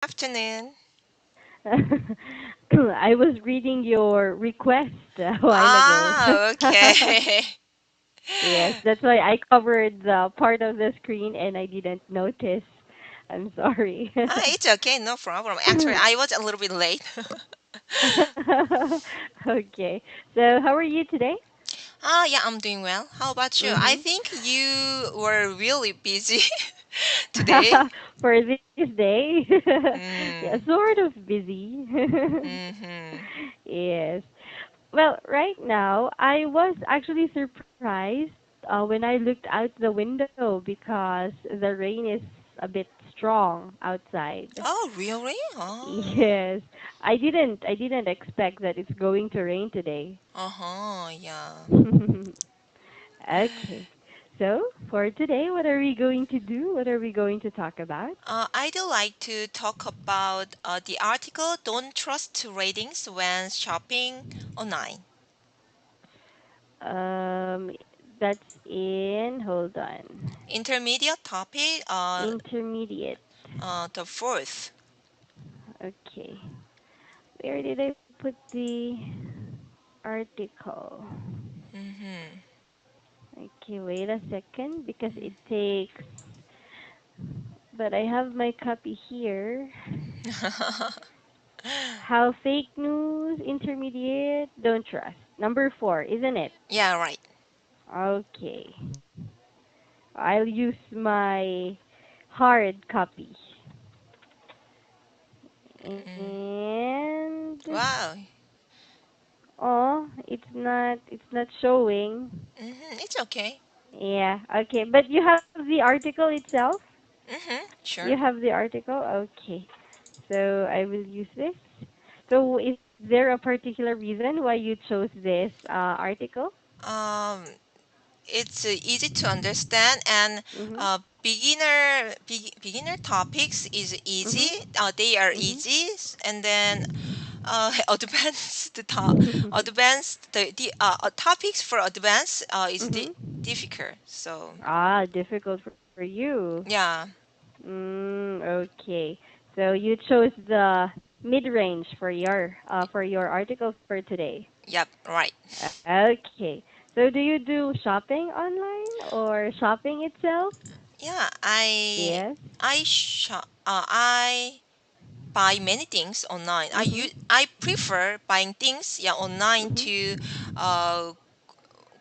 Afternoon. I was reading your request a while ago. Ah, okay. Yes, that's why I covered the part of the screen and I didn't notice. I'm sorry. It's okay, no problem. Actually, I was a little bit late. Okay. So, how are you today? Yeah, I'm doing well. How about you? I Mhm. think you were really busy today. For this day. Yeah, Mm, sort of busy. mm-hmm. Yes. Well, right now, I was actually surprised when I looked out the window because the rain is a bit strong outside. Oh, really? Oh, Yes. I didn't expect that it's going to rain today. uh-huh, yeah. Okay. So, for today, what are we going to do? What are we going to talk about? I'd like to talk about the article Don't Trust Ratings When Shopping Online. Um, that's in, hold on, Intermediate topic, intermediate. the fourth. Okay. Where did I put the article? Mm-hmm. Okay, wait a second because it takes. But I have my copy here. How fake news, intermediate, don't trust. Number four, isn't it? Yeah, right. Okay. I'll use my hard copy. Mm. And Wow. oh, it's not showing. It's okay. Yeah, okay. But you have the article itself? You Sure. have the article? Okay. So I will use this. So is there a particular reason why you chose this article? Um, it's easy to understand and Mhm. beginner topics is easy. Mhm. They are Mhm. easy, and then advanced topics for advanced is Mhm. difficult. So Ah, difficult for you. yeah. Okay. So you chose the mid-range for your article for today. Yep. Right. Okay. So do you do shopping online or shopping itself? Yeah. Yes. I buy many things online. Mhm. I prefer buying things, yeah, online Mhm. to uh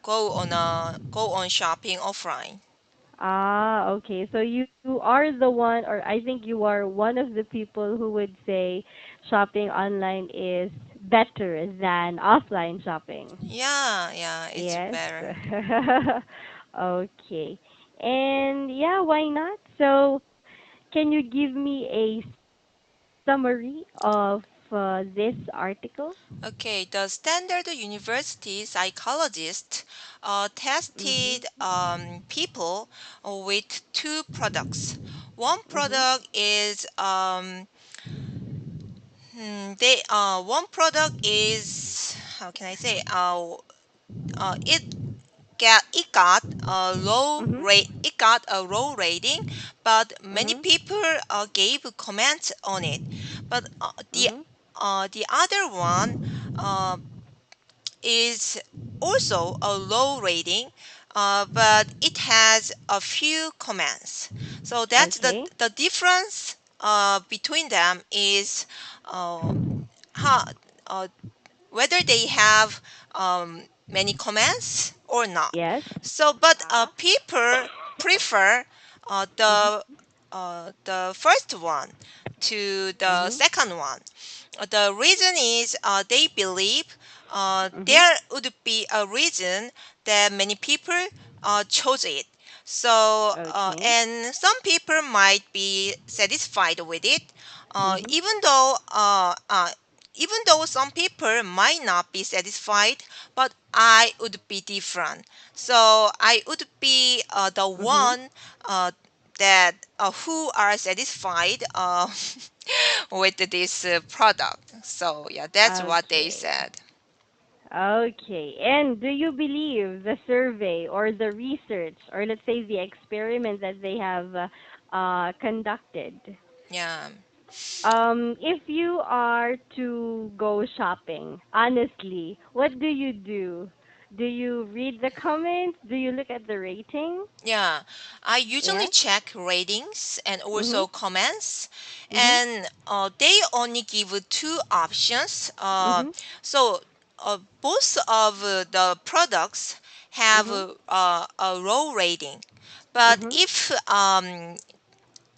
go on shopping offline. Ah, okay. So you are the one, or I think you are one of the people who would say shopping online is better than offline shopping. Yeah, yeah, it's Yes. better. Okay. And yeah, why not? So, can you give me a summary of this article? Okay, the Standard University psychologist tested Mhm. people with two products. One Mhm. product is they one product is, how can I say, it got a Mhm. low rating, but many Mhm. people gave comments on it. But Mhm. the other one uh, is also a low rating, but it has a few comments. So that's Okay. the difference between them is uh, how, uh, whether they have many comments or not. Yes. So, but Ah. people prefer Mhm. the first one to the Mhm. second one. The reason is they believe Mhm. there would be a reason that many people chose it. So, Okay. and some people might be satisfied with it, uh, Mhm. even though uh, uh, even though some people might not be satisfied, but I would be different. So I would be the Mhm. one that who are satisfied with this product. So yeah, that's what they Okay. said. Okay. And do you believe the survey or the research or let's say the experiment that they have conducted? Yeah. If you are to go shopping, honestly, what do you do? Do you read the comments? Do you look at the rating? Yeah, I usually Yes. check ratings and Mhm. also comments, Mhm. and they only give two options. Mhm. Both of the products have Mhm. a low rating, but Mhm. if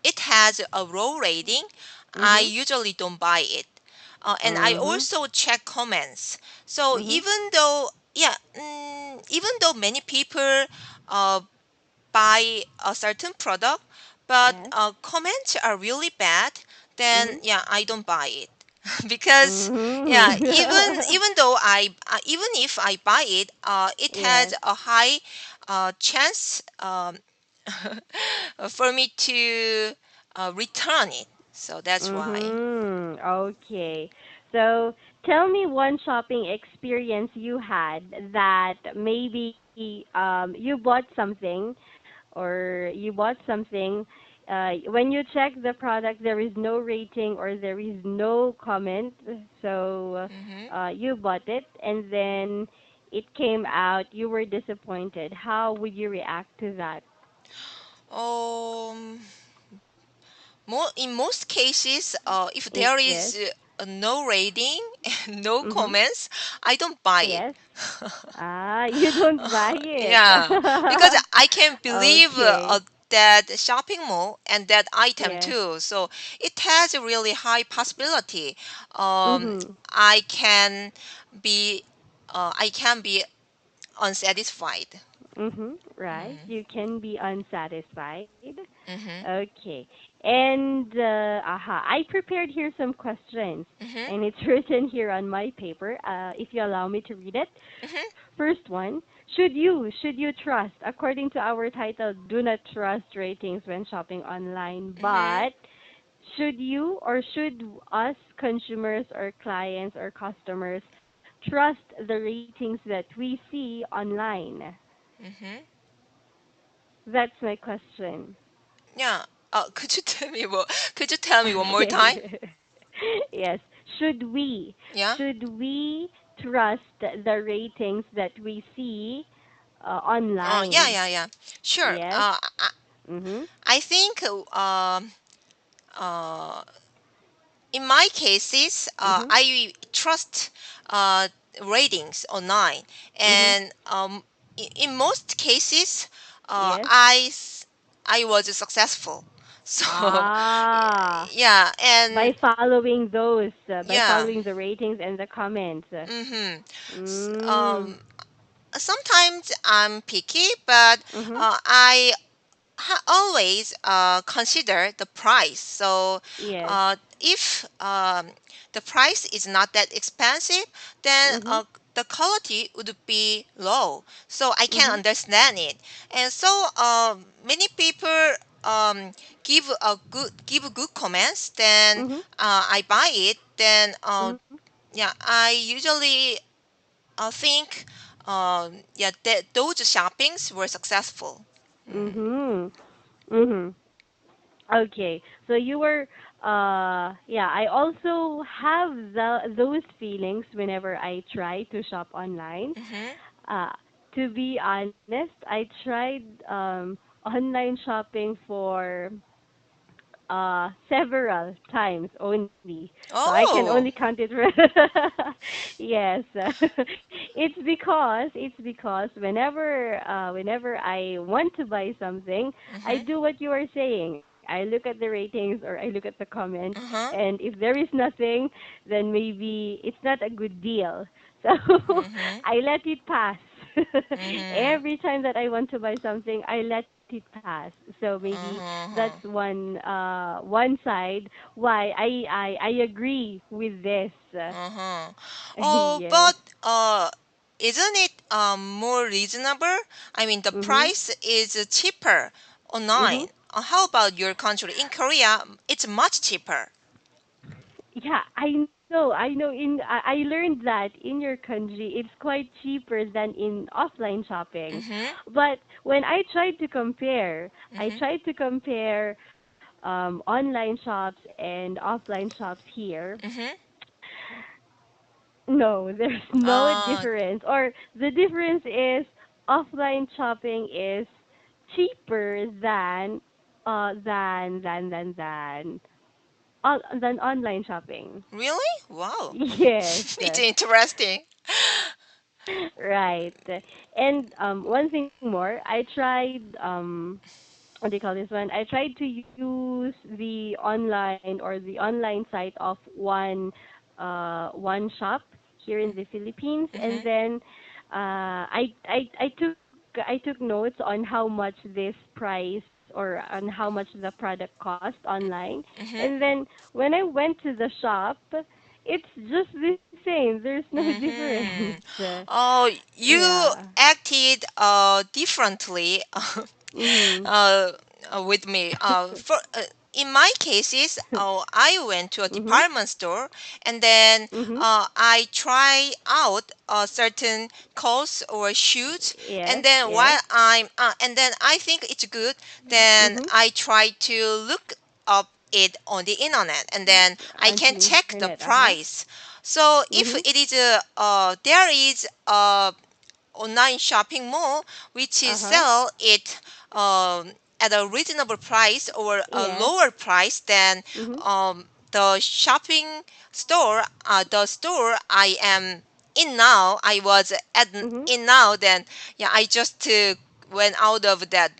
it has a low rating, I Mhm. usually don't buy it. And I Mhm. also check comments. So Mhm. even though many people uh, buy a certain product, but Yes. comments are really bad, then Mhm. yeah, I don't buy it. Because yeah, Mhm. even if I buy it, it has Yes. a high chance for me to return it. So that's why. Mhm. Okay. So tell me one shopping experience you had that maybe you bought something or you bought something when you check the product there is no rating or there is no comment, so Hmm. you bought it and then it came out you were disappointed. How would you react to that? Um, in most cases, if there Yes. is no rating and no Mhm. comments, I don't buy it. Yes. Ah, you don't buy it. Yeah, because I can't believe Okay. that shopping mall and that item Yes. too. So it has a really high possibility. Um, Mhm. I can be, I can be unsatisfied. Mhm. Right. Mm-hmm. You can be unsatisfied. Mm-hmm. Okay. And I prepared here some questions Mm-hmm. and it's written here on my paper. If you allow me to read it. Mm-hmm. First one, should you trust according to our title, do not trust ratings when shopping online, Mm-hmm. but should you or should us consumers or clients or customers trust the ratings that we see online? Mm-hmm. That's my question. Yeah. Could you tell me what? Could you tell me one more time? Okay. Yes. Should we Yeah. should we trust the ratings that we see Yeah, online? yeah, yeah. Sure. Yes. Mhm. I think uh, in my cases, Mhm. I trust uh, ratings online, Mhm. and in most cases, Yes. I was successful. So Ah, yeah, by and following those, by yeah. following the ratings and the comments. Mm-hmm. S- Mm. Um, Sometimes I'm picky, but Mhm. I always consider the price. So Yes. if the price is not that expensive, then Mhm. the quality would be low. So I can Mhm. understand it. And so many people um, give good comments. Then Mhm. I buy it. Then Mhm. yeah, I usually think yeah that those shoppings were successful. Mm. Mhm. Mhm. Okay. So you were yeah, I also have those feelings whenever I try to shop online. Mhm. Uh to be honest, I tried online shopping for several times only. So I can only Oh. count it for yes. It's because whenever I want to buy something, I Mhm. do what you are saying. I look at the ratings or I look at the comments, Uh huh. and if there is nothing, then maybe it's not a good deal. So Mhm. I let it pass. Mhm. Every time that I want to buy something, I let it pass. So maybe that's Uh-huh. one side why I agree with this. Uh-huh. Oh, Yes. but isn't it more reasonable? I mean, the Mhm. price is cheaper Mhm. online. How about your country? In Korea, it's much cheaper. Yeah, I know. I know. I learned that in your country, it's quite cheaper than in offline shopping. Mhm. But when I tried to compare, I Mhm. tried to compare online shops and offline shops here, Mm-hmm. no, there's no Uh, difference. Or the difference is offline shopping is cheaper than online shopping. really? Wow. Yes. It's interesting. Right. And one thing more, I tried what do you call this one? I tried to use the online or the online site of one shop here in the Philippines, and Mm-hmm. then I took notes on how much this price or on how much the product cost online, Mm-hmm. and then when I went to the shop, it's just the same. There's no difference. Mm-hmm. Oh, you Yeah. acted differently Mhm. uh, with me. For in my cases, I went to a Mhm. department store and then Mhm. I try out certain clothes or shoes, and Yes. then Yes. while I'm and then I think it's good, then Mhm. I try to look up it on the internet, and then I Onto can the check the internet. Uh huh. price. So if Mhm. it is a there is a online shopping mall which Uh is huh. sell it at a reasonable price or a Yes. lower price than Mhm. the shopping store, the store I am in now, I was at Mhm. in now, then yeah, I just went out of that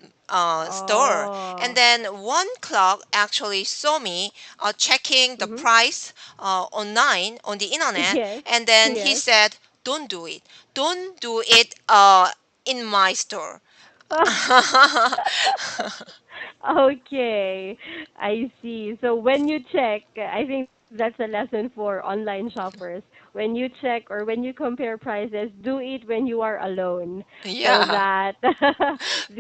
store, and Oh. then one clerk actually saw me checking the Mhm. price online on the internet, Yes. and then he Yes. said, don't do it, don't do it in my store. Okay, I see. So when you check, I think that's a lesson for online shoppers. When you check or when you compare prices, do it when you are alone, so Yeah, that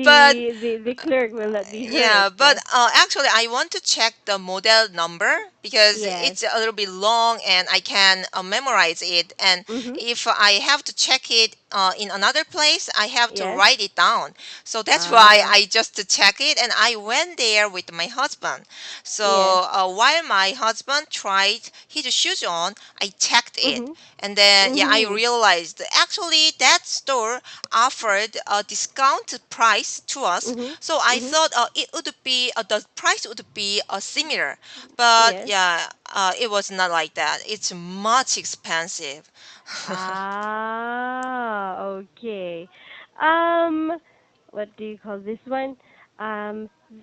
but the clerk will not be hurt. yeah, but actually, I want to check the model number because Yes. it's a little bit long and I can memorize it. And Mhm. if I have to check it in another place, I have to Yes. write it down. So that's why Ah. I just check it, and I went there with my husband. Yes. So while my husband tried his shoes on, I checked it. Mhm. And then, yeah, I Mhm. realized actually that store offered a discount price to us, Mhm. so I Mhm. thought it would be the price would be similar, but Yes. yeah, it was not like that. It's much expensive. Ah, okay. Um, what do you call this one?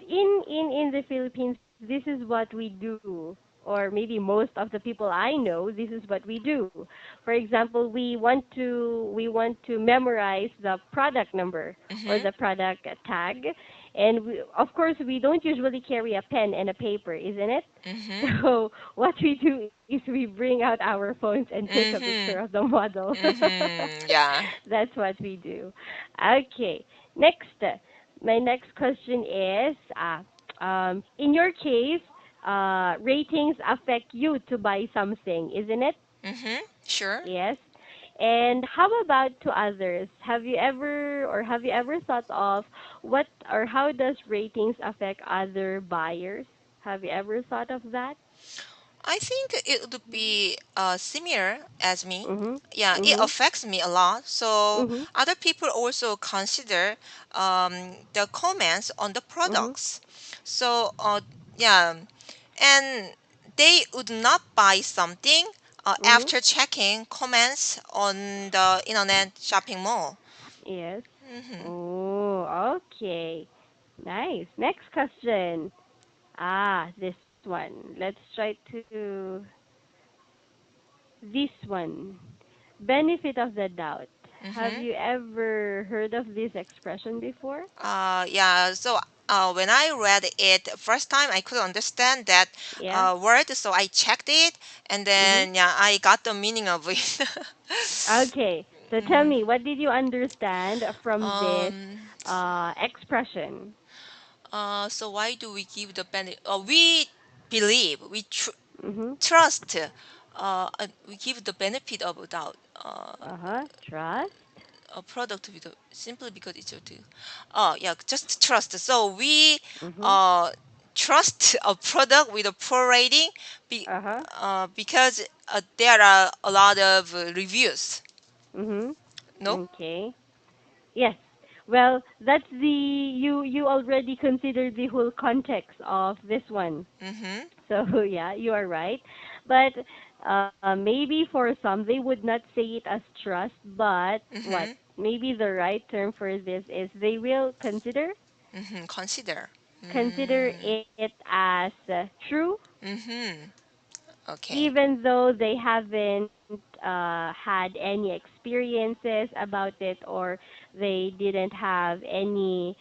In the Philippines, this is what we do, or maybe most of the people I know, this is what we do. For example, we want to memorize the product number or Mhm. the product tag, and of course we don't usually carry a pen and a paper, isn't it? Mhm. So what we do is we bring out our phones and take a picture of Mhm. the model. Mhm. Yeah. That's what we do. Okay. Next, my next question is, in your case, ratings affect you to buy something, isn't it? Mhm. Sure. Yes. And how about to others? Have you ever thought of what or how does ratings affect other buyers? Have you ever thought of that? I think it would be similar as me. Mhm. Yeah, it Mhm. affects me a lot. So Mhm. other people also consider the comments on the Mhm. products. So yeah, and they would not buy something Mhm. after checking comments on the internet shopping mall. Yes. Hmm. Oh, okay. Nice. Next question. Ah, this one. Let's try to this one. Benefit of the doubt. Have Hmm. you ever heard of this expression before? Yeah, so when I read it first time, I couldn't understand that Yeah. word, so I checked it, and Mhm. then yeah, I got the meaning of it. Okay. So tell Hmm. me, what did you understand from this um, expression? so why do we give the benefit? We believe, Mhm. trust, we give the benefit of doubt. Uh-huh. Trust. A product with simply because it's your two. Oh yeah, just trust. So we Mhm. uh trust a product with a poor rating be, Uh-huh. because there are a lot of reviews. Mhm. No? Okay. Yes. Well, that's the you already considered the whole context of this one. Mm-hmm. So yeah, you are right. But maybe for some they would not say it as trust, but what? Mm-hmm. Maybe the right term for this is they will Mm-hmm. Consider. consider Mm. it as true, Mm-hmm. Okay. even though they haven't had any experiences about it, or they didn't have any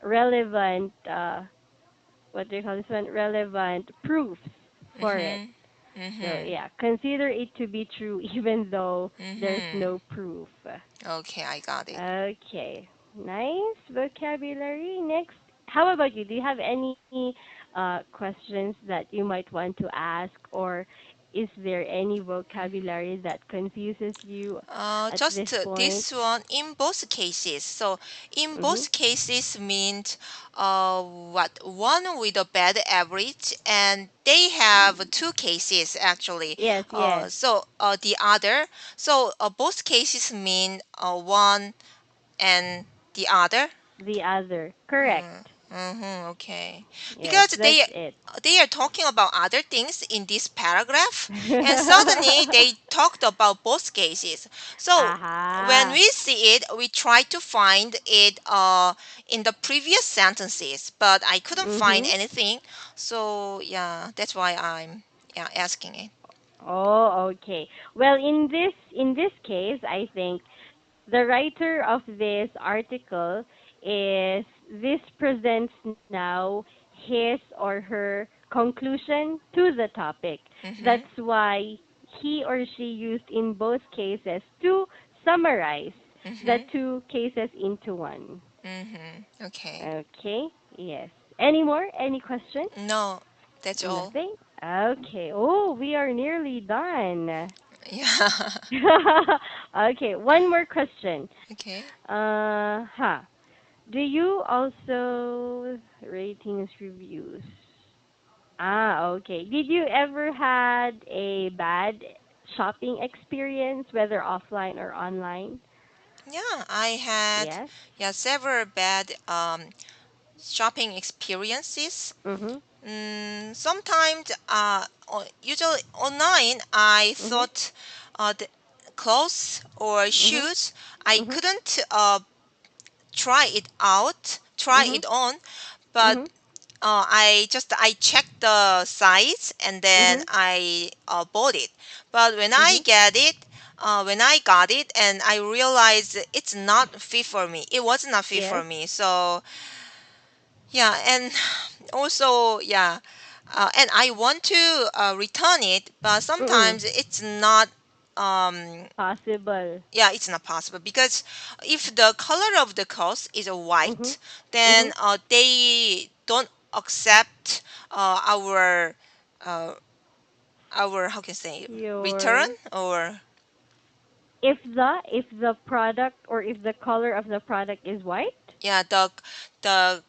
relevant what do you call this one, relevant proofs for it. Mm-hmm. So Mm-hmm. yeah, consider it to be true even though there's Mm-hmm. no proof. Okay, I got it. Okay, nice vocabulary. Next, how about you? Do you have any questions that you might want to ask, or is there any vocabulary that confuses you at this Just point? this one in both cases. So in Mhm. both cases means what one with a bad average, and they have two cases actually. Yes, yes. The other. Both cases mean one and the other. The other. Correct. Okay. Yes, Because that's it. they are talking about other things in this paragraph, and suddenly they talked about both cases. So when Aha. we see it, we try to find it in the previous sentences, but I couldn't find Mhm. anything. So yeah, that's why I'm, yeah, asking it. Oh, okay. Well, in this case, I think the writer of this article is this presents now his or her conclusion to the topic. Mhm. That's why he or she used in both cases to summarize the Mhm. two cases into one. Mhm. Okay. Okay, yes. Any more? Any question? No, that's all. Nothing? Okay. Oh, we are nearly done. Yeah. Okay, one more question. Okay. Huh. Do you also ratings reviews? Ah, okay. Did you ever had a bad shopping experience, whether offline or online? Yeah, I had, Yes. yeah, several bad shopping experiences. Mhm. Sometimes, usually online, I Mhm. thought the clothes or Mhm. shoes, I Mhm. couldn't try Mhm. it on, but Mhm. I checked the size and then Mhm. I bought it. But Mhm. when I got it, and I realized it's not fit for me. It was not fit for Yes. me. So yeah, and also yeah, and I want to return it, but Mm. sometimes it's not. Um, Possible. yeah, it's not possible because if the color of the clothes is Mhm. white, then Mhm. they don't accept our uh, how can I say, return, Your or if the product or if the color of the product is white? yeah, the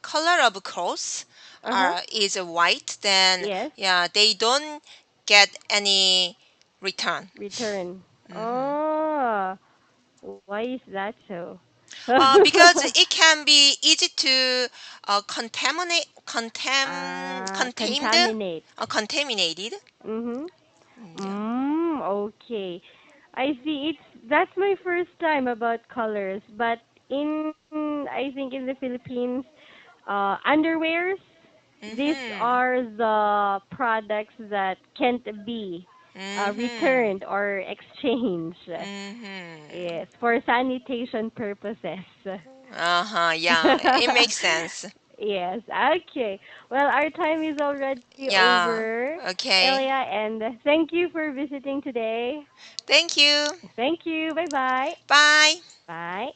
color of clothes Uh-huh. is white, then Yes. yeah, they don't get any return. Return. Hmm. Oh, why is that so? Because it can be easy to contained, Contaminate. contaminated. Mhm. Yeah. Okay. I see. That's my first time about colors, but in I think in the Philippines, underwears, these Mhm. are the products that can't be Mhm. returned or exchanged. Mhm. Yes, for sanitation purposes. Uh-huh. Yeah, it makes sense. Yes. Okay. Well, our time is already Yeah. over, Elia, Okay. and thank you for visiting today. Thank you. Thank you. Bye-bye. Bye. Bye.